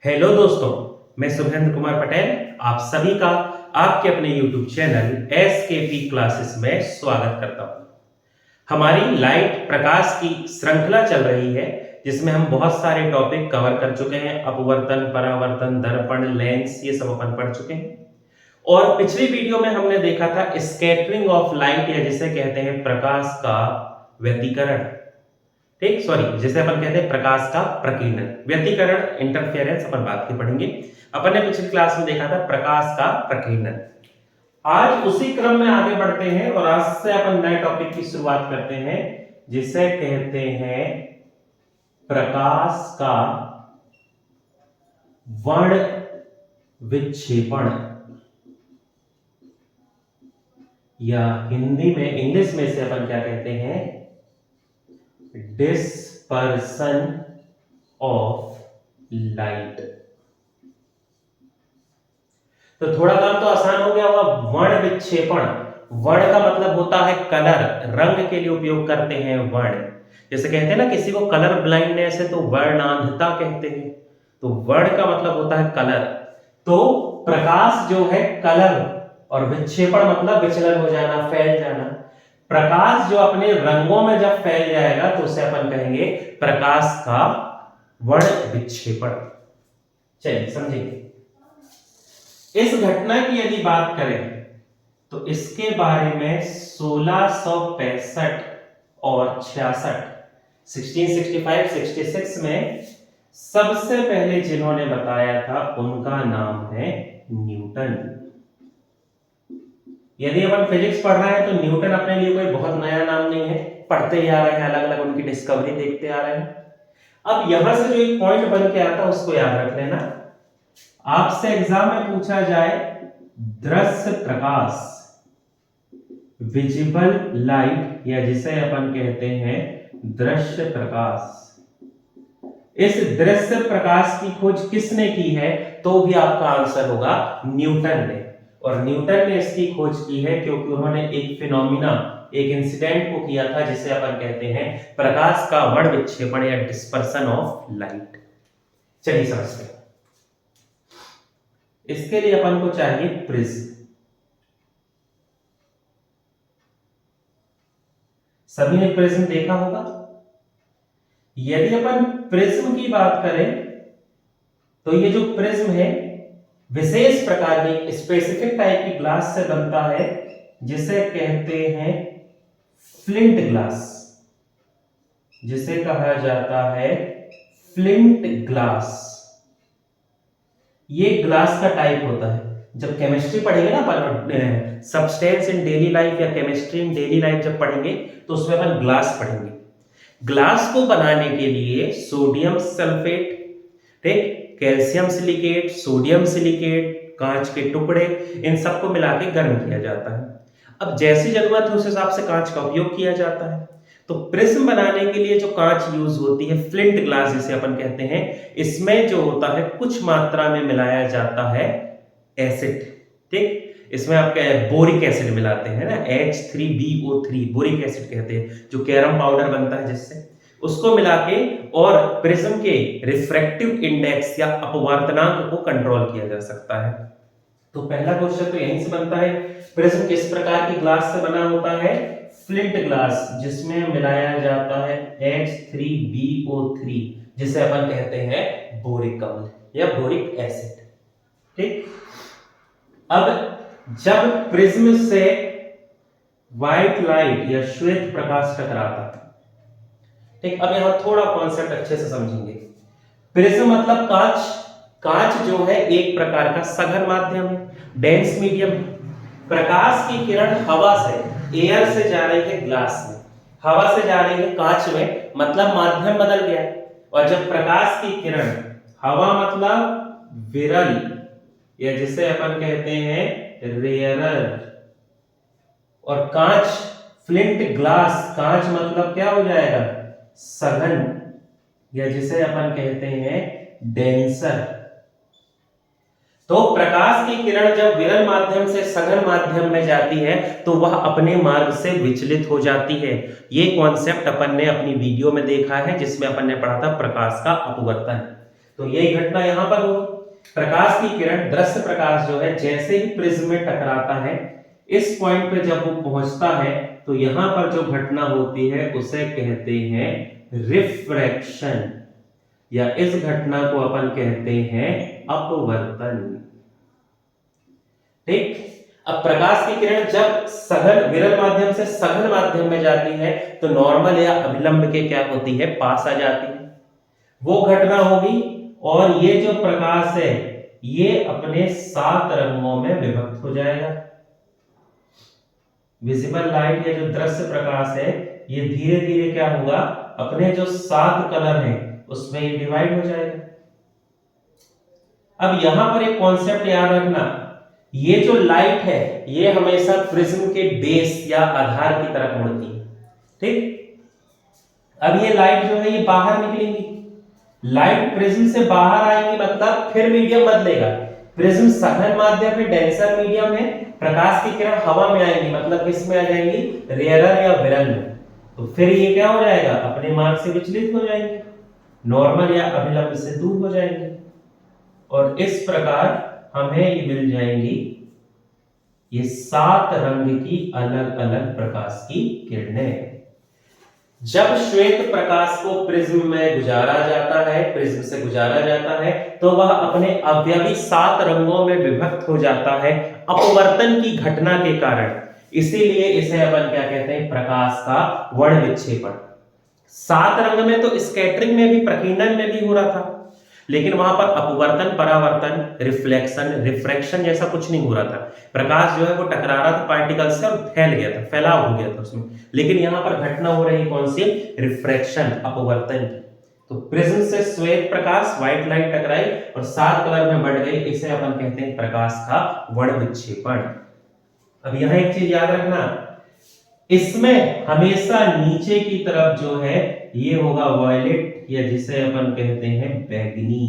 Hello दोस्तों, मैं शुभेंद्र कुमार पटेल आप सभी का आपके अपने YouTube चैनल एसकेपी क्लासेस में स्वागत करता हूं। हमारी लाइट प्रकाश की श्रृंखला चल रही है जिसमें हम बहुत सारे टॉपिक कवर कर चुके हैं। अपवर्तन, परावर्तन, दर्पण, लेंस, ये सब अपन पढ़ चुके हैं। और पिछली वीडियो में हमने देखा था स्कैटरिंग ऑफ लाइट, या जिसे कहते हैं प्रकाश का व्यतिकरण। ठीक, सॉरी, जैसे अपन कहते हैं प्रकाश का प्रकीर्णन, व्यतिकरण, इंटरफेरेंस अपन बात की पढ़ेंगे। अपन ने पिछली क्लास में देखा था प्रकाश का प्रकीर्णन। आज उसी क्रम में आगे बढ़ते हैं और आज से अपन नए टॉपिक की शुरुआत करते हैं जिसे कहते हैं प्रकाश का वर्ण विक्षेपण, या हिंदी में, इंग्लिश में से अपन क्या कहते हैं, डिस्पर्सन ऑफ लाइट। तो थोड़ा काम तो आसान हो गया होगा। वर्ण विक्षेपण, वर्ण का मतलब होता है कलर, रंग के लिए उपयोग करते हैं वर्ण। जैसे कहते हैं ना किसी को कलर ब्लाइंडनेस है तो वर्णांधता कहते हैं, तो वर्ण का मतलब होता है कलर। तो प्रकाश जो है कलर, और विक्षेपण मतलब विचलन हो जाना, फैल जाना। प्रकाश जो अपने रंगों में जब फैल जाएगा तो उसे अपन कहेंगे प्रकाश का वर्ण विक्षेपण। चलिए समझेंगे। इस घटना की यदि बात करें तो इसके बारे में 1665 और 66, 1665, 66 में सबसे पहले जिन्होंने बताया था उनका नाम है न्यूटन। यदि अपन फिजिक्स पढ़ रहे हैं तो न्यूटन अपने लिए कोई बहुत नया नाम नहीं है, पढ़ते ही आ रहे हैं, अलग अलग उनकी डिस्कवरी देखते आ रहे हैं। अब यहां से जो एक पॉइंट बन के आता है उसको याद रख लेना। आपसे एग्जाम में पूछा जाए दृश्य प्रकाश, विजिबल लाइट, या जिसे अपन कहते हैं दृश्य प्रकाश, इस दृश्य प्रकाश की खोज किसने की है, तो भी आपका आंसर होगा न्यूटन ने। और न्यूटन ने इसकी खोज की है क्योंकि उन्होंने एक फिनोमिना, एक इंसिडेंट को किया था जिसे अपन कहते हैं प्रकाश का वर्ण विक्षेपण या डिस्पर्सन ऑफ लाइट। चलिए समझते हैं। इसके लिए अपन को चाहिए प्रिज्म। सभी ने प्रिज्म देखा होगा। यदि अपन प्रिज्म की बात करें तो ये जो प्रिज्म है विशेष प्रकार की स्पेसिफिक टाइप की ग्लास से बनता है जिसे कहते हैं फ्लिंट ग्लास, जिसे कहा जाता है फ्लिंट ग्लास। ये ग्लास का टाइप होता है। जब केमिस्ट्री पढ़ेंगे ना अपन, सब्सटेंस इन डेली लाइफ या केमिस्ट्री इन डेली लाइफ जब पढ़ेंगे तो उसमें अपन ग्लास पढ़ेंगे। ग्लास को बनाने के लिए सोडियम सल्फेट, ठीक, कैल्शियम सिलिकेट, सोडियम सिलिकेट, कांच के टुकड़े, इन सबको मिला के गर्म किया जाता है। अब जैसी जरूरत है उस हिसाब से कांच का उपयोग किया जाता है। तो प्रिज्म बनाने के लिए जो कांच यूज होती है, फ्लिंट ग्लास जिसे अपन कहते हैं, इसमें जो होता है कुछ मात्रा में मिलाया जाता है एसिड। ठीक, इसमें आप बोरिक एसिड मिलाते हैं ना, H3BO3 बोरिक एसिड कहते हैं, जो कैरम पाउडर बनता है जिससे, उसको मिला के और प्रिज्म के रिफ्रैक्टिव इंडेक्स या अपवर्तनांक को कंट्रोल किया जा सकता है। तो पहला क्वेश्चन तो यहीं से बनता है, प्रिज्म किस प्रकार की ग्लास से बना होता है? फ्लिंट ग्लास, जिसमें मिलाया जाता है H3BO3, जिसे अपन कहते हैं बोरिक अम्ल या बोरिक एसिड। ठीक, अब जब प्रिज्म से व्हाइट लाइट या श्वेत प्रकाश टकराता है, ठीक, अब यहां थोड़ा कॉन्सेप्ट अच्छे से समझेंगे। प्रिज्म मतलब कांच। कांच जो है एक प्रकार का सघन माध्यम है, डेंस मीडियम। प्रकाश की किरण हवा से, एयर से जा रही है ग्लास में, हवा से जा रही है कांच में, मतलब माध्यम बदल गया। और जब प्रकाश की किरण, हवा मतलब विरल, या जिसे अपन कहते हैं रेयरर, और कांच, फ्लिंट ग्लास, कांच मतलब क्या हो जाएगा? सघन, या जिसे अपन कहते हैं डेंसर। तो प्रकाश की किरण जब विरल माध्यम से सघन माध्यम में जाती है तो वह अपने मार्ग से विचलित हो जाती है। यह कॉन्सेप्ट अपन ने अपनी वीडियो में देखा है जिसमें अपन ने पढ़ा था प्रकाश का अपवर्तन। तो यही घटना यहां पर होगी। प्रकाश की किरण, दृश्य प्रकाश जो है, जैसे ही प्रिज्म में टकराता है, इस पॉइंट पे जब वो पहुंचता है तो यहां पर जो घटना होती है उसे कहते हैं रिफ्रैक्शन, या इस घटना को अपन कहते हैं अपवर्तन। ठीक। अब प्रकाश की किरण जब सघन विरल माध्यम से सघन माध्यम में जाती है तो नॉर्मल या अभिलंब के क्या होती है, पास आ जाती है, वो घटना होगी। और ये जो प्रकाश है ये अपने 7 रंगों में विभक्त हो जाएगा। विजिबल लाइट या जो दृश्य प्रकाश है ये धीरे धीरे क्या होगा, अपने जो 7 कलर हैं उसमें ये डिवाइड हो जाएगा। अब यहां पर एक कॉन्सेप्ट याद रखना, ये जो लाइट है ये हमेशा प्रिज्म के बेस या आधार की तरफ मुड़ती है। ठीक। अब ये लाइट जो है ये बाहर निकलेंगी, लाइट प्रिज्म से बाहर आएंगी, मतलब फिर मीडियम बदलेगा। प्रिज्म सघन माध्यम है, डेंसर मीडियम है, प्रकाश की किरण हवा में आएंगी, मतलब किस में आ जाएंगी, रेयरर या विरल में। तो फिर ये क्या हो जाएगा, अपने मार्ग से विचलित हो जाएंगे, नॉर्मल या अभिलंब से दूर हो जाएंगे, और इस प्रकार हमें ये मिल जाएंगी ये 7 रंग की अलग अलग प्रकाश की किरणें। जब श्वेत प्रकाश को प्रिज्म में गुजारा जाता है, प्रिज्म से गुजारा जाता है, तो वह अपने अवयवी 7 रंगों में विभक्त हो जाता है अपवर्तन की घटना के कारण। इसीलिए इसे अपन क्या कहते हैं, प्रकाश का वर्ण विक्षेपण। 7 रंग में तो स्कैटरिंग में भी, प्रकीर्णन में भी हो रहा था, लेकिन वहां पर अपवर्तन, परावर्तन, रिफ्लेक्शन, रिफ्रैक्शन जैसा कुछ नहीं हो रहा था। प्रकाश जो है वो टकरा रहा था पार्टिकल से और फैल गया था, फैलाव हो गया था उसमें। लेकिन यहां पर घटना हो रही कौन सी, रिफ्रैक्शन, अपवर्तन की। तो प्रिज्म से श्वेत प्रकाश, व्हाइट लाइट टकराई और 7 कलर में बढ़ गई, इसे अपन कहते हैं प्रकाश का वर्ण विक्षेपण। अब यहां एक चीज याद रखना, इसमें हमेशा नीचे की तरफ जो है ये होगा वॉयलेट, या जिसे अपन कहते हैं बैगनी,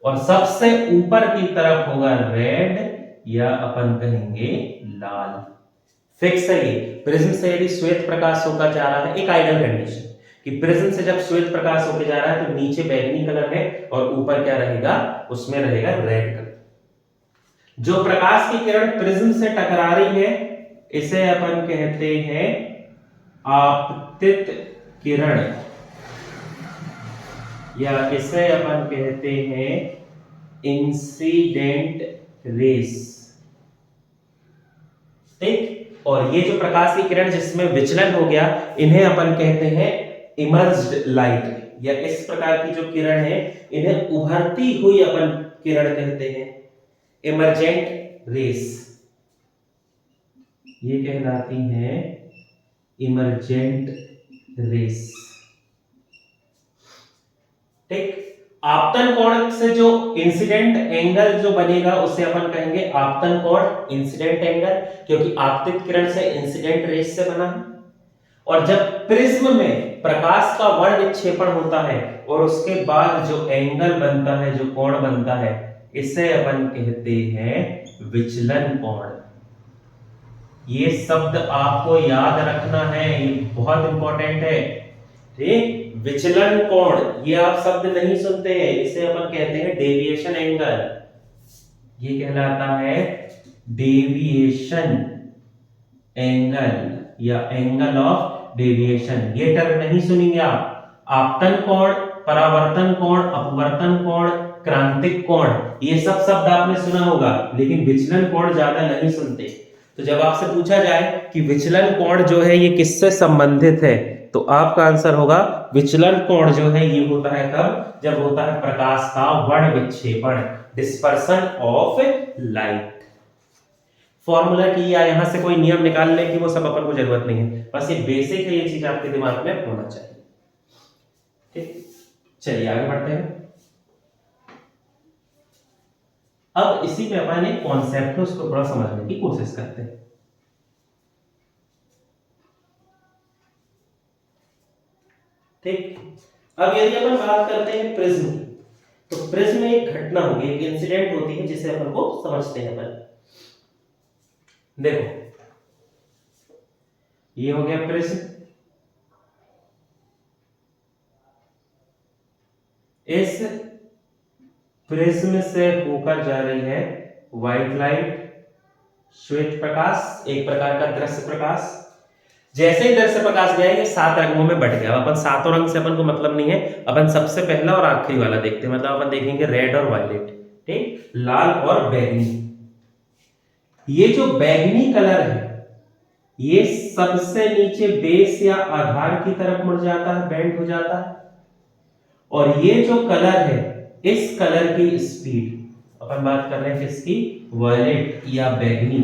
और सबसे ऊपर की तरफ होगा रेड, या अपन कहेंगे लाल। फिक्स है ये। प्रिज्म से यदि श्वेत प्रकाश होकर जा रहा है, एक आइडियल कंडीशन कि प्रिज्म से जब श्वेत प्रकाश होकर जा रहा है तो नीचे बैगनी कलर है और ऊपर क्या रहेगा, उसमें रहेगा रेड कलर। जो प्रकाश की किरण प्रिज्म से टकरा रही है इसे अपन कहते हैं आपतित किरण, या इसे अपन कहते हैं इंसिडेंट रेस। ठीक। और ये जो प्रकाश की किरण जिसमें विचलन हो गया, इन्हें अपन कहते हैं इमर्ज्ड लाइट, या इस प्रकार की जो किरण है इन्हें उभरती हुई अपन किरण कहते हैं, इमर्जेंट रेस, ये कहलाती हैं इमर्जेंट रेस। ठीक। आपतन कोण से जो इंसिडेंट एंगल जो बनेगा उसे अपन कहेंगे आपतन कोण, इंसिडेंट एंगल, क्योंकि आपतित किरण से इंसिडेंट रेस से बना है। और जब प्रिज्म में प्रकाश का वर्ण विक्षेपण होता है और उसके बाद जो एंगल बनता है, जो कोण बनता है, इसे अपन कहते हैं विचलन कोण। ये शब्द आपको याद रखना है, ये बहुत इंपॉर्टेंट है। ठीक। विचलन कोण, ये आप शब्द नहीं सुनते हैं, इसे अपन कहते हैं डेविएशन एंगल, ये कहलाता है डेविएशन एंगल, या एंगल ऑफ डेविएशन। ये टर्म नहीं सुनेंगे आप। आपतन कोण, परावर्तन कोण, अपवर्तन कोण, क्रांतिक कोण, ये सब शब्द आपने सुना होगा, लेकिन विचलन कोण ज्यादा नहीं सुनते। तो जब आपसे पूछा जाए कि विचलन कोण जो है ये किससे संबंधित है, तो आपका आंसर होगा विचलन कोण जो है ये होता है कब, जब होता है प्रकाश का वर्ण विक्षेपण, डिस्पर्सन ऑफ लाइट। फॉर्मूला की या यहां से कोई नियम निकालने की वो सब अपन को जरूरत नहीं है, बस ये बेसिक है, ये चीज आपके दिमाग में होना चाहिए। ठीक। चलिए आगे बढ़ते हैं। अब इसी में अपन एक कॉन्सेप्ट है उसको थोड़ा समझने की कोशिश करते हैं। ठीक। अब यदि अपन बात करते हैं प्रिज्म, तो प्रिज्म में एक घटना होगी, एक इंसिडेंट होती है जिसे अपन को समझते हैं अपन। देखो ये हो गया प्रिज्म, इस प्रिज्म से होकर जा रही है व्हाइट लाइट, श्वेत प्रकाश, एक प्रकार का दृश्य प्रकाश। जैसे ही दृश्य प्रकाश गया ये 7 रंगों में बढ़ गया। अपन 7 रंग से अपन को मतलब नहीं है, अपन सबसे पहला और आखिरी वाला देखते हैं। मतलब अपन देखेंगे रेड और वायलेट, ठीक, लाल और बैगनी। ये जो बैगनी कलर है ये सबसे नीचे बेस या आधार की तरफ मुड़ जाता है, बेंड हो जाता है। और ये जो कलर है इस कलर की स्पीड, अपन बात कर रहे हैं किसकी, वायलेट या बैगनी।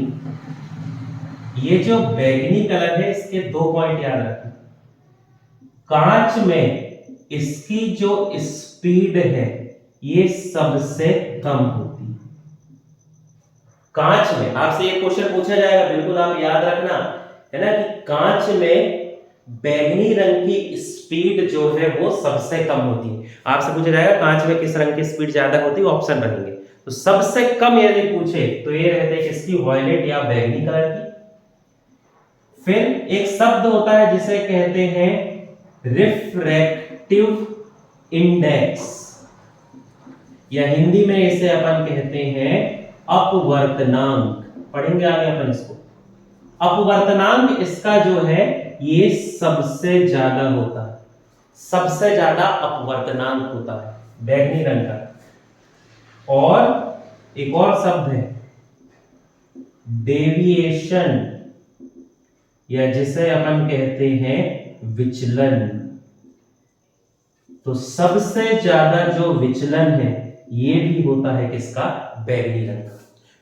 ये जो बैगनी कलर है इसके 2 पॉइंट याद रखना। कांच में इसकी जो स्पीड है ये सबसे कम होती है। कांच में आपसे ये क्वेश्चन पूछा जाएगा, बिल्कुल आप याद रखना, है ना, कि कांच में बैगनी रंग की स्पीड जो है वो सबसे कम होती है। आपसे पूछा जाएगा कांच में किस रंग की स्पीड ज्यादा होती है, ऑप्शन रहेंगे। तो सबसे कम यदि पूछे तो ये रहते हैं किसकी, वायलेट या बैगनी कलर की। फिर एक शब्द होता है जिसे कहते हैं रिफ्रैक्टिव इंडेक्स, या हिंदी में इसे अपन कहते हैं अपवर्तनांक। पढ़ेंगे आगे अपन इसको। अपवर्तनांक इसका जो है ये सबसे ज्यादा होता है, सबसे ज्यादा अपवर्तनांक होता है बैगनी रंग का। और एक और शब्द है डेविएशन, या जिसे अपन कहते हैं विचलन। तो सबसे ज्यादा जो विचलन है ये भी होता है किसका, बैगनी रंग का।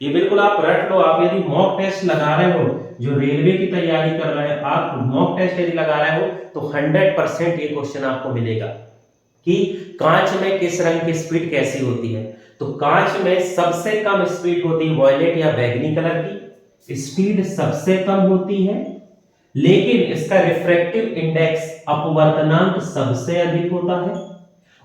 ये बिल्कुल आप रट लो। आप यदि मॉक टेस्ट लगा रहे हो, जो रेलवे की तैयारी कर रहे हैं, आप मॉक टेस्ट यदि लगा रहे हो तो 100% ये क्वेश्चन आपको मिलेगा कि कांच में किस रंग की स्पीड कैसी होती है। तो कांच में सबसे कम स्पीड होती है वायलेट या बैगनी कलर की, स्पीड सबसे कम होती है, लेकिन इसका रिफ्रैक्टिव इंडेक्स अपवर्तनांक सबसे अधिक होता है।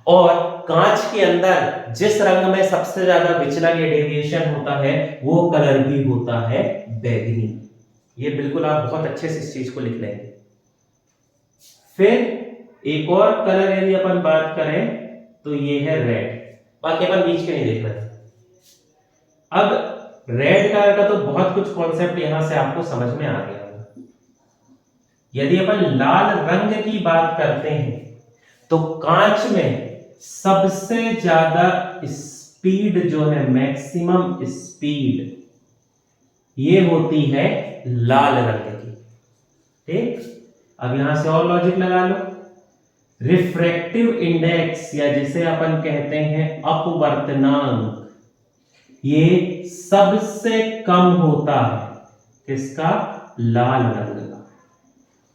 और कांच के अंदर जिस रंग में सबसे ज्यादा विचलन या डेविएशन होता है वो कलर भी होता है बैगनी। ये बिल्कुल आप बहुत अच्छे से इस चीज को लिख लेंगे। फिर एक और कलर यदि अपन बात करें तो ये है रेड। बाकी अपन बीच के नहीं देख रहे। अब रेड कलर का तो बहुत कुछ कॉन्सेप्ट यहां से आपको समझ में आ गया। यदि अपन लाल रंग की बात करते हैं तो कांच में सबसे ज्यादा स्पीड जो है, मैक्सिमम स्पीड, ये होती है लाल रंग की, ठीक। अब यहां से और लॉजिक लगा लो। रिफ्रैक्टिव इंडेक्स, या जिसे अपन कहते हैं अपवर्तनांक, ये सबसे कम होता है किसका, लाल रंग का।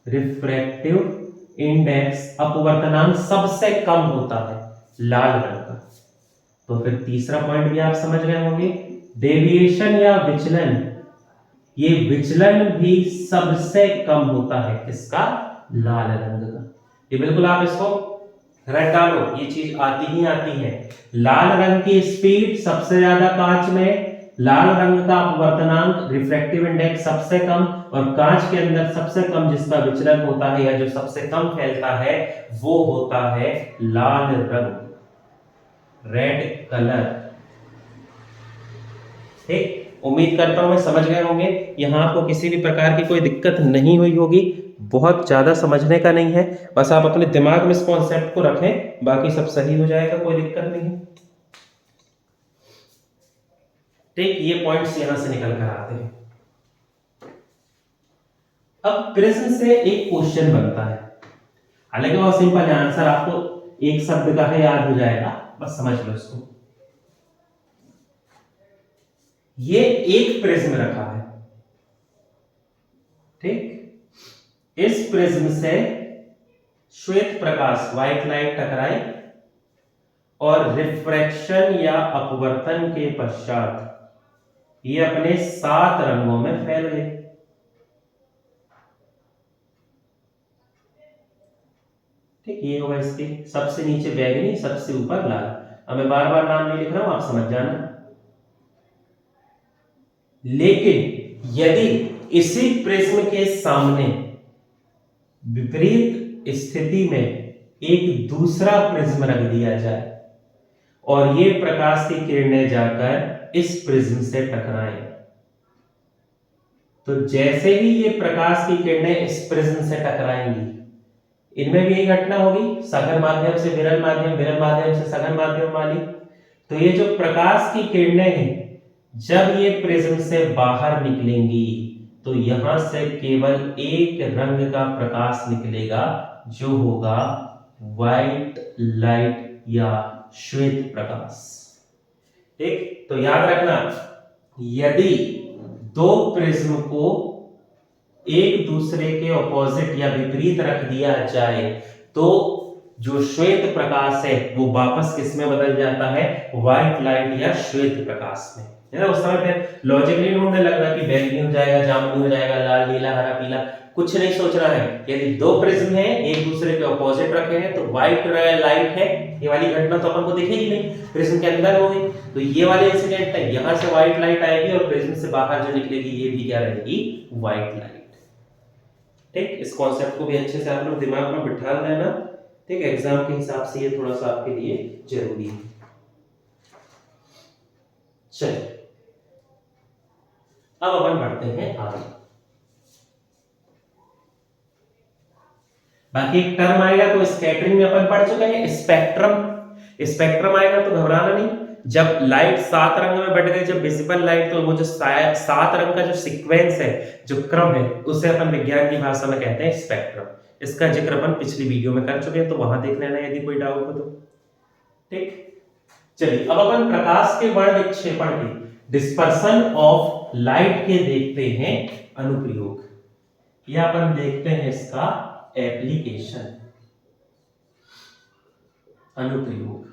रिफ्रैक्टिव इंडेक्स अपवर्तनांक सबसे कम होता है लाल रंग का। तो फिर तीसरा पॉइंट भी आप समझ गए होंगे, डेविएशन या विचलन, ये विचलन भी सबसे कम होता है किसका, लाल रंग का। ये बिल्कुल आप इसको रट डालो, ये चीज आती ही आती है। लाल रंग की स्पीड सबसे ज्यादा कांच में, लाल रंग का अपवर्तनांक रिफ्रैक्टिव इंडेक्स सबसे कम, और कांच के अंदर सबसे कम जिसका विचलन होता है या जो सबसे कम फैलता है वो होता है लाल रंग, रेड कलर, ठीक। उम्मीद करता हूं मैं समझ गए होंगे। यहां आपको किसी भी प्रकार की कोई दिक्कत नहीं हुई होगी, बहुत ज्यादा समझने का नहीं है, बस आप अपने दिमाग में इस कॉन्सेप्ट को रखें, बाकी सब सही हो जाएगा, कोई दिक्कत नहीं है, ठीक। ये पॉइंट्स यहां से निकल कर आते हैं। अब प्रिज्म से एक क्वेश्चन बनता है, हालांकि बहुत सिंपल है, आंसर आपको एक शब्द का है, याद हो जाएगा, बस समझ लो इसको। ये एक प्रिज्म रखा है, ठीक। इस प्रिज्म से श्वेत प्रकाश, व्हाइट लाइट टकराई और रिफ्रैक्शन या अपवर्तन के पश्चात ये अपने 7 रंगों में फैल गए, ठीक। ये होगा इसके सबसे नीचे बैगनी, सबसे ऊपर लाल। अब मैं बार बार नाम नहीं लिख रहा हूं, आप समझ जाना। लेकिन यदि इसी प्रिज्म के सामने विपरीत स्थिति में एक दूसरा प्रिज्म रख दिया जाए, और ये प्रकाश की किरणें जाकर इस प्रिज्म से टकराएं। तो जैसे ही ये प्रकाश की किरणें इस प्रिज्म से टकराएंगी, इनमें भी यही घटना होगी, सघन माध्यम से विरल माध्यम, विरल माध्यम से सघन माध्यम वाली। तो ये जो प्रकाश की किरणें हैं, जब ये प्रिज्म से बाहर निकलेंगी तो यहां से केवल एक रंग का प्रकाश निकलेगा, जो होगा व्हाइट लाइट या श्वेत प्रकाश। ठीक, तो याद रखना, यदि दो प्रिज्म को एक दूसरे के ऑपोजिट या विपरीत रख दिया जाए तो जो श्वेत प्रकाश है वो वापस किस में बदल जाता है, व्हाइट लाइट या श्वेत प्रकाश में, है ना। उस समय पे लॉजिकली ढूंढने लगना कि बैंगनी हो जाएगा, जामुनी हो जाएगा, लाल, नीला, हरा, पीला, कुछ नहीं सोचना है। यदि दो प्रिज्म है एक दूसरे के ऑपोजिट रखे हैं तो व्हाइट लाइट है, ये वाली घटना तो अपन को दिखेगी नहीं, प्रिज्म के अंदर होगी। तो ये वाले इंसिडेंट है, यहां से व्हाइट लाइट आएगी और प्रिज्म से बाहर जो निकलेगी ये भी क्या रहेगी, व्हाइट लाइट। ठीक, इस कॉन्सेप्ट को भी अच्छे से आप लोग दिमाग में बिठा लेना। ठीक, एग्जाम के हिसाब से ये थोड़ा सा आपके लिए जरूरी है। चलिए अब अपन बढ़ते हैं आगे। बाकी एक टर्म आएगा तो स्कैटरिंग में अपन पढ़ चुके हैं, स्पेक्ट्रम। स्पेक्ट्रम आएगा तो घबराना नहीं। जब लाइट 7 रंग में बट गई, जब विजिबल लाइट, तो वो जो 7 रंग का जो सीक्वेंस है, जो क्रम है, उसे अपन विज्ञान की भाषा में कहते हैं स्पेक्ट्रम। इसका जिक्र अपन पिछली वीडियो में कर चुके हैं, तो वहां देख लेना यदि कोई डाउट हो तो। ठीक, चलिए अब अपन प्रकाश के वर्ण विक्षेपण के, डिस्पर्सन ऑफ लाइट के देखते हैं अनुप्रयोग, या अपन देखते हैं इसका एप्लीकेशन, अनुप्रयोग।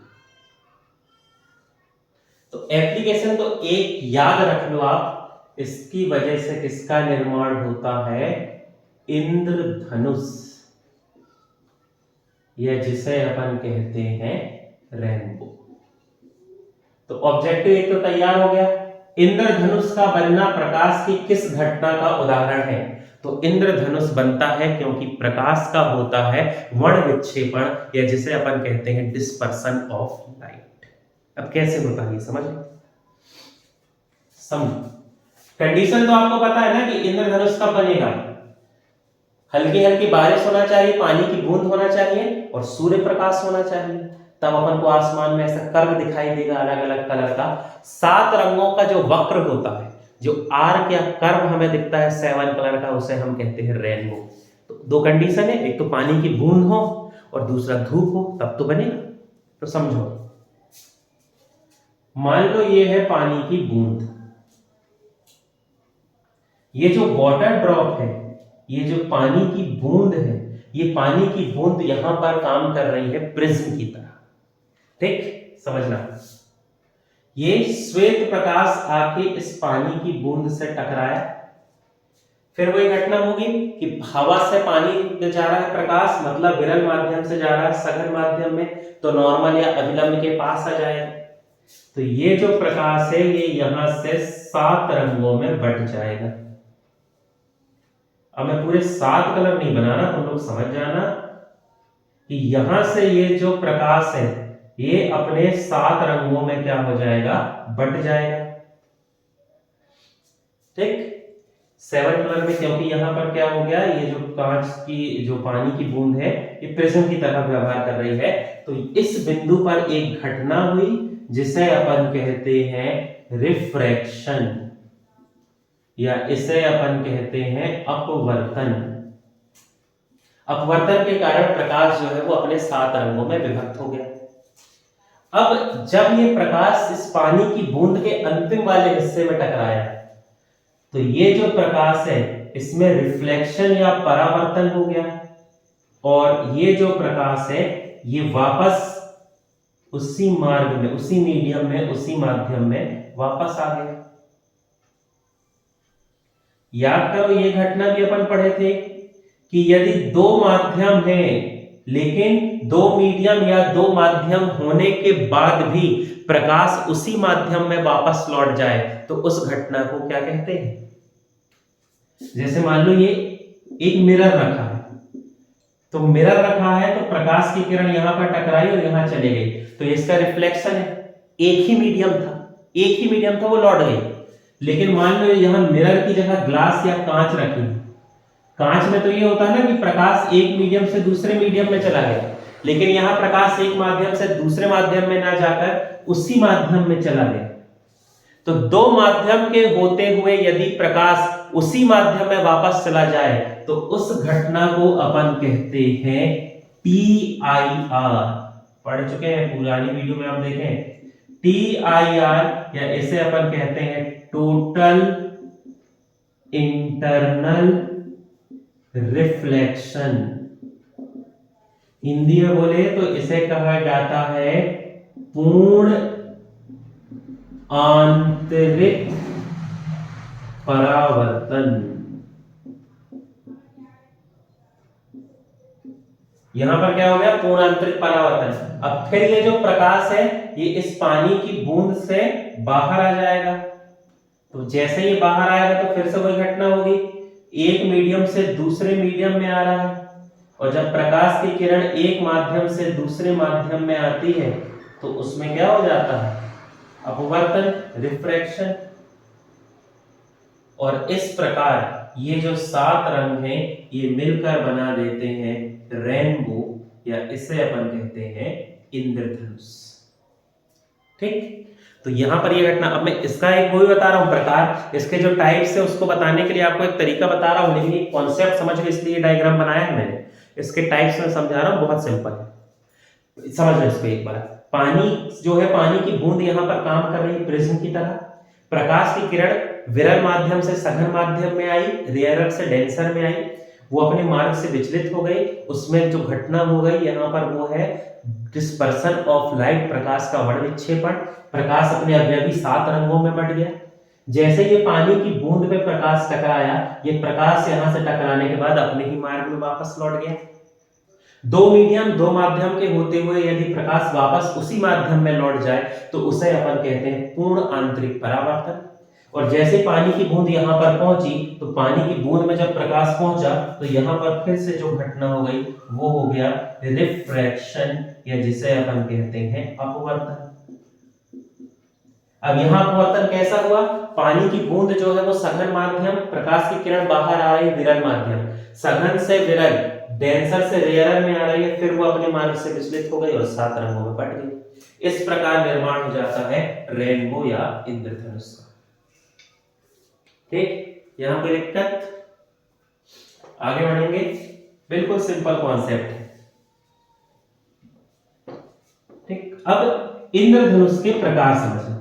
तो एप्लीकेशन तो एक याद रख लो आप, इसकी वजह से किसका निर्माण होता है, इंद्रधनुष, या जिसे अपन कहते हैं रेनबो। तो ऑब्जेक्टिव एक तो तैयार हो गया। इंद्रधनुष का बनना प्रकाश की किस घटना का उदाहरण है, तो इंद्रधनुष बनता है क्योंकि प्रकाश का होता है वर्ण विक्षेपण, या जिसे अपन कहते हैं डिस्पर्सन ऑफ लाइट। अब कैसे होता है ये समझ, कंडीशन तो आपको पता है ना कि इंद्रधनुष कब बनेगा, हल्की हल्की बारिश होना चाहिए, पानी की बूंद होना चाहिए और सूर्य प्रकाश होना चाहिए, तब अपन को आसमान में ऐसा कर्व दिखाई देगा अलग अलग कलर का। 7 रंगों का जो वक्र होता है, जो आर्क या कर्व हमें दिखता है 7 कलर का, उसे हम कहते हैं रेनबो। तो 2 कंडीशन है, एक तो पानी की बूंद हो और दूसरा धूप हो, तब तो बनेगा। तो समझो, मान लो ये है पानी की बूंद, ये जो वाटर ड्रॉप है, ये जो पानी की बूंद है, ये पानी की बूंद यहां पर काम कर रही है प्रिज्म की तरह। ठीक, समझना, ये श्वेत प्रकाश आके इस पानी की बूंद से टकराया, फिर वही घटना होगी कि हवा से पानी जा रहा है प्रकाश, मतलब विरल माध्यम से जा रहा है सघन माध्यम में, तो नॉर्मल या अभिलंब के पास आ जाएगा। तो ये जो प्रकाश है ये यहां से 7 रंगों में बट जाएगा। अब मैं पूरे 7 कलर नहीं बनाना, तुम लोग समझ जाना कि यहां से ये जो प्रकाश है ये अपने 7 रंगों में क्या हो जाएगा, बट जाएगा। ठीक, 7 कलर में, क्योंकि यहां पर क्या हो गया, ये जो कांच की जो पानी की बूंद है ये प्रिज्म की तरह व्यवहार कर रही है, तो इस बिंदु पर एक घटना हुई जिसे अपन कहते हैं रिफ्रैक्शन, या इसे अपन कहते हैं अपवर्तन। अपवर्तन के कारण प्रकाश जो है वो अपने 7 रंगों में विभक्त हो गया। अब जब ये प्रकाश इस पानी की बूंद के अंतिम वाले हिस्से में टकराया, तो ये जो प्रकाश है इसमें रिफ्लेक्शन या परावर्तन हो गया, और ये जो प्रकाश है ये वापस उसी मार्ग में, उसी मीडियम में, उसी माध्यम में वापस आ गया। याद करो, ये घटना भी अपन पढ़े थे कि यदि 2 माध्यम हैं लेकिन 2 मीडियम या 2 माध्यम होने के बाद भी प्रकाश उसी माध्यम में वापस लौट जाए तो उस घटना को क्या कहते हैं। जैसे मान लो ये एक मिरर रखा है, तो मिरर रखा है तो प्रकाश की किरण यहां पर टकराई और यहां चली गई, तो इसका रिफ्लेक्शन है। एक ही मीडियम था, एक ही मीडियम था, वो लौट गई। लेकिन मान लो यहाँ मिरर की जगह ग्लास या कांच रखी, कांच में तो ये होता है ना कि प्रकाश एक मीडियम से दूसरे मीडियम में चला गया, लेकिन यहाँ प्रकाश एक माध्यम से दूसरे माध्यम में ना जाकर उसी माध्यम में चला गया। तो दो माध्यम के होते हुए यदि प्रकाश उसी माध्यम में वापस चला जाए तो उस घटना को अपन कहते हैं TIR। पढ़ चुके हैं, पुरानी वीडियो में आप देखें TIR, या इसे अपन कहते हैं टोटल इंटरनल रिफ्लेक्शन। हिंदी में बोले तो इसे कहा जाता है पूर्ण आंतरिक परावर्तन। यहां पर क्या हो गया, पूर्ण आंतरिक परावर्तन। अब फिर ये जो प्रकाश है ये इस पानी की बूंद से बाहर आ जाएगा, तो जैसे ही बाहर आएगा तो फिर से वही घटना होगी, एक मीडियम से दूसरे मीडियम में आ रहा है। और जब प्रकाश की किरण एक माध्यम से दूसरे माध्यम में आती है तो उसमें क्या हो जाता है, अपवर्तन, रिफ्रैक्शन। और इस प्रकार ये जो 7 रंग हैं ये मिलकर बना देते हैं रेनबो, या इसे अपन कहते हैं इंद्रधनुष। ठीक, तो यहां पर ये घटना, अब मैं इसका एक वो भी बता रहा हूं प्रकार, इसके जो टाइप्स है उसको बताने के लिए आपको एक तरीका बता रहा हूं, लेकिन ये कॉन्सेप्ट समझ लो इसलिए डायग्राम बनाया है मैंने। इसके टाइप्स में समझा रहा हूं, बहुत सिंपल है, समझ लो इसको एक बार। पानी जो है, पानी की बूंद यहां पर काम कर रही है प्रिज्म की तरह। प्रकाश की किरण विरल माध्यम से सघन माध्यम में आई, रेयरर से डेंसर में आई, वो अपने मार्ग से विचलित हो गई। उसमें जो घटना हो गई यहाँ पर वो है डिस्पर्सन ऑफ लाइट, प्रकाश का वर्ण विक्षेपण। प्रकाश अपने अवयवी 7 रंगों में बट गया। जैसे ये पानी की बूंद पे प्रकाश टकराया, ये प्रकाश यहां से टकराने के बाद अपने ही मार्ग में वापस लौट गया। दो मीडियम, दो माध्यम के होते हुए यदि प्रकाश वापस उसी माध्यम में लौट जाए तो उसे अपन कहते हैं पूर्ण आंतरिक परावर्तन। और जैसे पानी की बूंद यहाँ पर पहुंची तो पानी की बूंद में जब प्रकाश पहुंचा तो यहाँ पर फिर से जो घटना हो गई वो हो गया रिफ्रैक्शन, या जिसे अपन कहते हैं अपवर्तन। अब यहाँ अपवर्तन कैसा हुआ, पानी की बूंद जो है वो सघन माध्यम, प्रकाश की किरण बाहर आ रही विरल माध्यम, सघन से विरल, डेंसर से रेयरर में आ रही है, फिर वो अपने मार्ग से विचलित हो गई और 7 रंगों में बट गई। इस प्रकार निर्माण हो जाता है रेनबो या इंद्रधनुष का। ठीक, यहां कोई दिक्कत, आगे बढ़ेंगे, बिल्कुल सिंपल कॉन्सेप्ट है। ठीक, अब इंद्रधनुष के प्रकार समझना।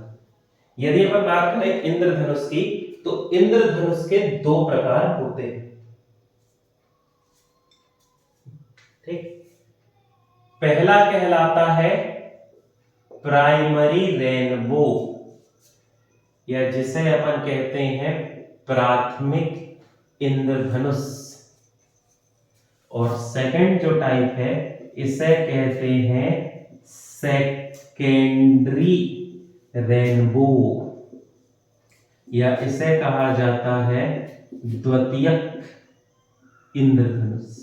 यदि अपन बात करें इंद्रधनुष की तो इंद्रधनुष के 2 प्रकार होते हैं। ठीक, पहला कहलाता है प्राइमरी रेनबो, या जिसे अपन कहते हैं प्राथमिक इंद्रधनुष। और सेकंड जो टाइप है इसे कहते हैं सेकेंडरी रेनबो, या इसे कहा जाता है द्वितीयक इंद्रधनुष।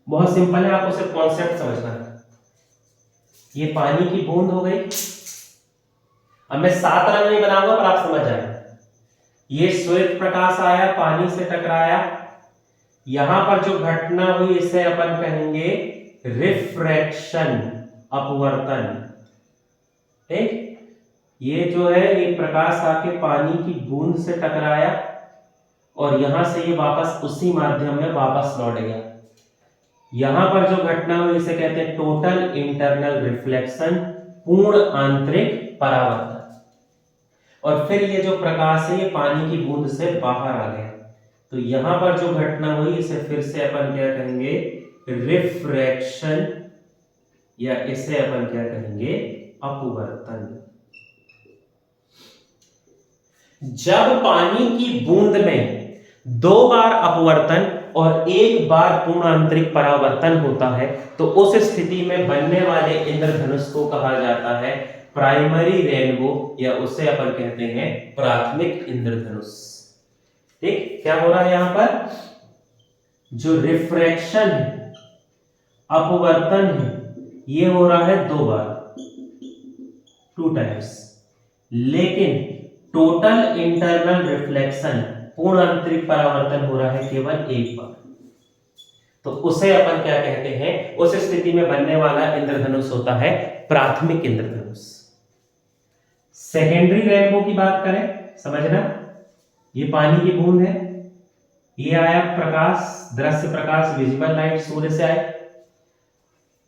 बहुत सिंपल है, आपको सिर्फ कॉन्सेप्ट समझना है। ये पानी की बूंद हो गई, अब मैं 7 रंग नहीं बनाऊंगा पर आप समझ जाए। ये श्वेत प्रकाश आया, पानी से टकराया, यहां पर जो घटना हुई इसे अपन कहेंगे रिफ्रैक्शन, अपवर्तन। ठीक, ये जो है ये प्रकाश आके पानी की बूंद से टकराया और यहां से ये वापस उसी माध्यम में वापस लौट गया। यहां पर जो घटना हुई इसे कहते हैं टोटल इंटरनल रिफ्लेक्शन, पूर्ण आंतरिक परावर्तन। और फिर ये जो प्रकाश है ये पानी की बूंद से बाहर आ गया, तो यहां पर जो घटना हुई इसे फिर से अपन क्या कहेंगे, रिफ्रैक्शन, या इसे अपन क्या कहेंगे, अपवर्तन। जब पानी की बूंद में 2 बार अपवर्तन और 1 बार पूर्ण आंतरिक परावर्तन होता है तो उस स्थिति में बनने वाले इंद्रधनुष को कहा जाता है प्राइमरी रेनबो, या उसे अपन कहते हैं प्राथमिक इंद्रधनुष। ठीक, क्या हो रहा है यहां पर, जो रिफ्रैक्शन है, अपवर्तन है ये हो रहा है 2 बार, 2 टाइम्स, लेकिन टोटल इंटरनल रिफ्लेक्शन पूर्ण आंतरिक परावर्तन हो रहा है केवल 1 बार। तो उसे अपन क्या कहते हैं, उस स्थिति में बनने वाला इंद्रधनुष होता है प्राथमिक इंद्रधनुष। सेकेंडरी रेनबो की बात करें, समझना, ये पानी की बूंद है, ये आया प्रकाश, दृश्य प्रकाश, विजिबल लाइट सूर्य से आए,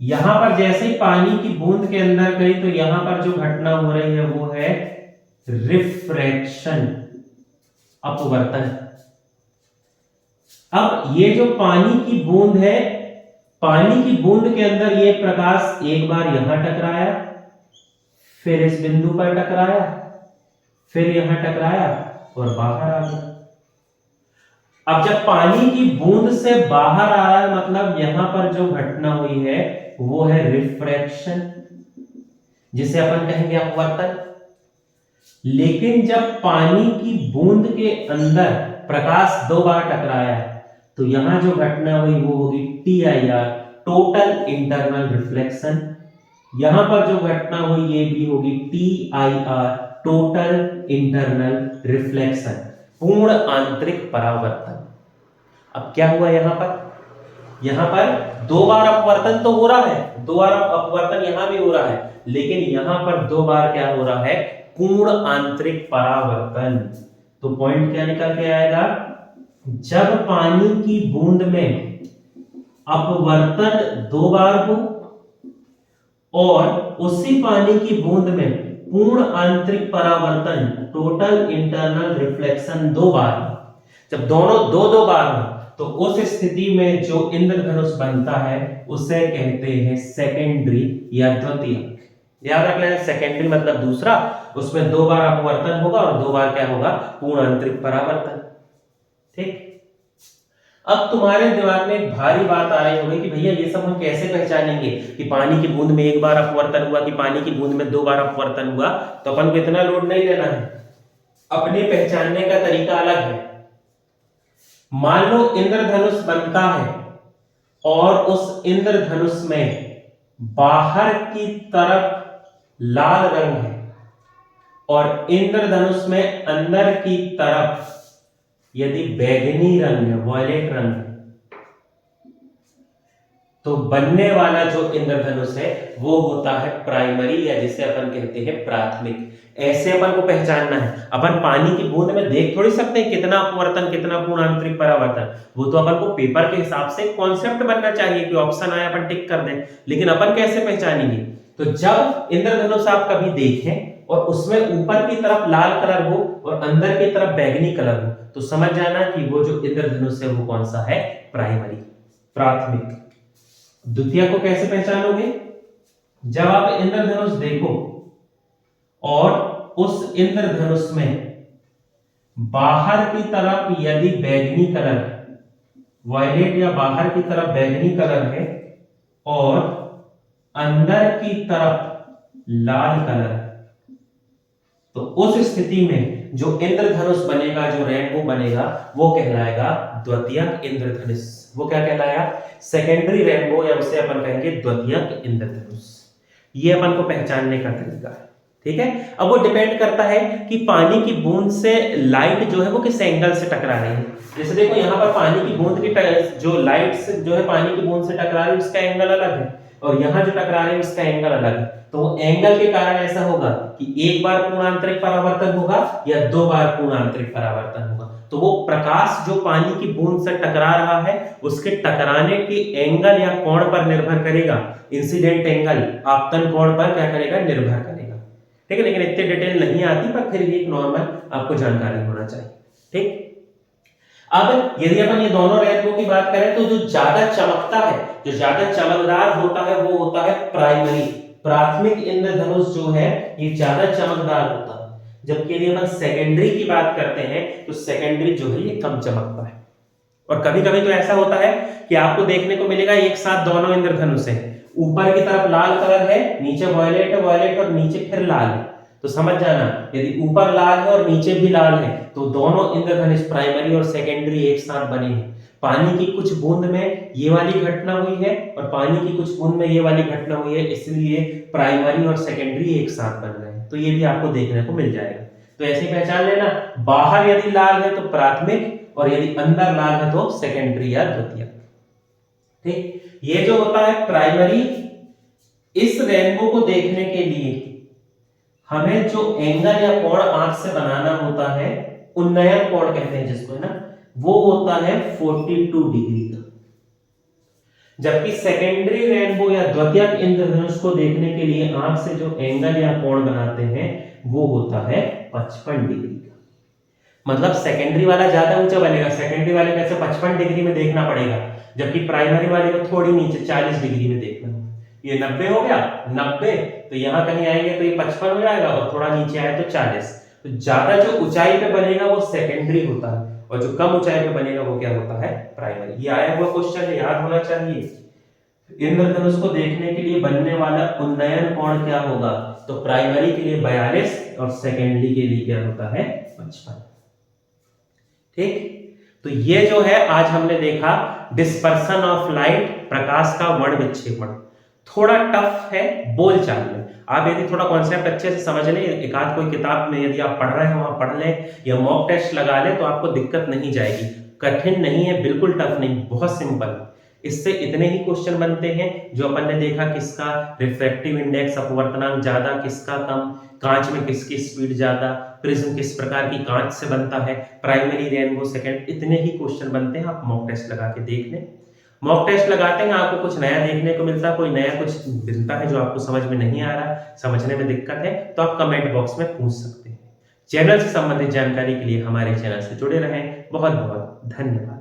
यहां पर जैसे ही पानी की बूंद के अंदर गई तो यहां पर जो घटना हो रही है वो है रिफ्रैक्शन, अपवर्तन। अब ये जो पानी की बूंद है, पानी की बूंद के अंदर ये प्रकाश एक बार यहां टकराया, फिर इस बिंदु पर टकराया, फिर यहां टकराया और बाहर आ गया। अब जब पानी की बूंद से बाहर आ रहा है मतलब यहां पर जो घटना हुई है वो है रिफ्रैक्शन, जिसे अपन कहेंगे अपवर्तन। लेकिन जब पानी की बूंद के अंदर प्रकाश 2 बार टकराया तो यहां जो घटना हुई वो होगी TIR, टोटल इंटरनल रिफ्लेक्शन। यहां पर जो घटना हुई ये भी होगी TIR, टोटल इंटरनल रिफ्लेक्शन, पूर्ण आंतरिक परावर्तन। अब क्या हुआ यहां पर 2 बार अपवर्तन तो हो रहा है, 2 बार अपवर्तन यहां भी हो रहा है, लेकिन यहां पर 2 बार क्या हो रहा है, पूर्ण आंतरिक परावर्तन। तो पॉइंट क्या निकल के आएगा, जब पानी की बूंद में अपवर्तन 2 बार हो और उसी पानी की बूंद में पूर्ण आंतरिक परावर्तन, टोटल इंटरनल रिफ्लेक्शन 2 बार, जब दोनों 2-2 बार हो तो उस स्थिति में जो इंद्रधनुष बनता है उसे कहते हैं सेकेंडरी या द्वितीयक। याद रख लेना, सेकेंडरी मतलब दूसरा, उसमें 2 बार अपवर्तन होगा और 2 बार क्या होगा, पूर्ण आंतरिक परावर्तन। ठीक। अब तुम्हारे दिमाग में एक भारी बात आ रही होगी कि भैया ये सब हम कैसे पहचानेंगे कि पानी की बूंद में 1 बार अपवर्तन हुआ कि पानी की बूंद में 2 बार अपवर्तन हुआ। तो अपन को इतना लोड नहीं लेना है, अपने पहचानने का तरीका अलग है। मान लो इंद्रधनुष बनता है और उस इंद्रधनुष में बाहर की तरफ लाल रंग है और इंद्रधनुष में अंदर की तरफ यदि बैंगनी रंग है, वॉयलेट रंग है, तो बनने वाला जो इंद्रधनुष है वो होता है प्राइमरी या जिसे अपन कहते हैं प्राथमिक। ऐसे अपन को पहचानना है। अपन पानी की बूंद में देख थोड़ी सकते हैं कितना अपवर्तन कितना पूर्ण आंतरिक परावर्तन, वो तो अपन को पेपर के हिसाब से कॉन्सेप्ट बनना चाहिए कि ऑप्शन आए अपन टिक कर दें, लेकिन अपन कैसे पहचानेंगे। तो जब इंद्रधनुष आप कभी देखें और उसमें ऊपर की तरफ लाल कलर हो और अंदर की तरफ बैंगनी कलर हो तो समझ जाना कि वो जो इंद्रधनुष है वो कौन सा है, प्राइमरी, प्राथमिक। द्वितीय को कैसे पहचानोगे, जब आप इंद्रधनुष देखो और उस इंद्रधनुष में बाहर की तरफ यदि बैंगनी कलर है, वायलेट या बाहर की तरफ बैंगनी कलर है और अंदर की तरफ लाल कलर है, तो उस स्थिति में जो इंद्रधनुष बनेगा, जो रेनबो बनेगा वो कहलाएगा द्वितीयक इंद्रधनुष। वो क्या कहलाएगा, सेकेंडरी रेनबो, या उसे अपन कहेंगे द्वितीयक इंद्रधनुष। ये अपन को पहचानने का तरीका है। ठीक है। अब वो डिपेंड करता है कि पानी की बूंद से लाइट जो है वो किस एंगल से टकरा रही है। जैसे देखो यहाँ पर पानी की बूंद की जो लाइट से जो है पानी की बूंद से टकरा रही है उसका एंगल अलग है और यहाँ जो टकरा रही है उसका एंगल अलग है। तो वो एंगल के कारण ऐसा होगा कि 1 बार पूर्ण आंतरिक परावर्तन होगा या 2 बार पूर्ण आंतरिक परावर्तन होगा। तो वो प्रकाश जो पानी की बूंद से टकरा रहा है उसके टकराने के एंगल या कोण पर निर्भर करेगा, इंसिडेंट एंगल आपतन कोण पर क्या करेगा, निर्भर करेगा। ठीक है, लेकिन इतने डिटेल नहीं आती, पर फिर भी नॉर्मल आपको जानकारी होना चाहिए। ठीक। अब यदि अपन ये दोनों रेनबो की बात करें तो जो ज्यादा चमकता है, जो ज्यादा चमकदार होता है वो होता है प्राइमरी, प्राथमिक इंद्रधनुष जो है ये ज्यादा चमकदार होता है। जबकि यदि अपन सेकेंडरी की बात करते हैं तो सेकेंडरी जो है ये कम चमकता है। और कभी कभी तो ऐसा होता है कि आपको देखने को मिलेगा एक साथ दोनों इंद्रधनुष है, ऊपर की तरफ लाल कलर है, नीचे वॉयलेट है, वॉयलेट और नीचे फिर लाल है। तो समझ जाना यदि ऊपर लाल है और नीचे भी लाल है तो दोनों इंद्रधनुष प्राइमरी और सेकेंडरी एक साथ बने हैं। पानी की कुछ बूंद में ये वाली घटना हुई है और पानी की कुछ बूंद में ये वाली घटना हुई है, इसलिए प्राइमरी और सेकेंडरी एक साथ बन रहे हैं। तो ये भी आपको देखने को मिल जाएगा। तो ऐसी पहचान लेना, बाहर यदि लाल है तो प्राथमिक और यदि अंदर लाल है तो सेकेंडरी या द्वितीयक। ठीक, ये जो होता है प्राइमरी, इस रेनबो को देखने के लिए हमें जो एंगल या कोण आंख से बनाना होता है, उन्नयन कोण कहते हैं जिसको, है ना, वो होता है 42 डिग्री का। जबकि सेकेंडरी रेनबो या द्वितीयक इंद्रधनुष को देखने के लिए आंख से जो एंगल या कोण बनाते हैं वो होता है 55 डिग्री का। मतलब सेकेंडरी वाला ज्यादा ऊंचा बनेगा, सेकेंडरी वाले को ऐसे 55 डिग्री में देखना पड़ेगा, जबकि प्राइमरी वाले को थोड़ी नीचे 40 डिग्री में देखना होगा। ये 90 हो गया, 90 तो यहां कहीं आएंगे तो ये 55 हो जाएगा और थोड़ा नीचे आए तो 40। तो ज्यादा जो ऊंचाई पे बनेगा वो सेकेंडरी होता है और जो कम ऊंचाई पे बनेगा वो क्या होता है, प्राइमरी। ये आया हुआ क्वेश्चन है, याद होना चाहिए। इंद्रधनुष को देखने के लिए बनने वाला उन्नयन कोण क्या होगा, तो प्राइमरी के लिए 42 और सेकेंडरी के लिए क्या होता है, 55। ठीक, तो ये जो है आज हमने देखा डिस्पर्सन ऑफ लाइट, प्रकाश का वर्ण विक्षेपण। थोड़ा टफ है बोलचाल में, आप यदि थोड़ा कॉन्सेप्ट अच्छे से समझ लें, एक आध कोई किताब में यदि आप पढ़ रहे हैं वहां पढ़ लें या मॉक टेस्ट लगा लें तो आपको दिक्कत नहीं जाएगी। कठिन नहीं है, बिल्कुल टफ नहीं, बहुत सिंपल। इससे इतने ही क्वेश्चन बनते हैं जो अपन ने देखा, किसका रिफ्रैक्टिव इंडेक्स अपवर्तनांक ज्यादा, किसका कम, कांच में किसकी स्पीड ज्यादा, प्रिज्म किस प्रकार की कांच से बनता है, प्राइमरी रेनबो सेकेंड, इतने ही क्वेश्चन बनते हैं। आप मॉक टेस्ट लगा के देख लें। मॉक टेस्ट लगाते हैं आपको कुछ नया देखने को मिलता है, कोई नया कुछ मिलता है जो आपको समझ में नहीं आ रहा, समझने में दिक्कत है तो आप कमेंट बॉक्स में पूछ सकते हैं। चैनल से संबंधित जानकारी के लिए हमारे चैनल से जुड़े रहें। बहुत बहुत धन्यवाद।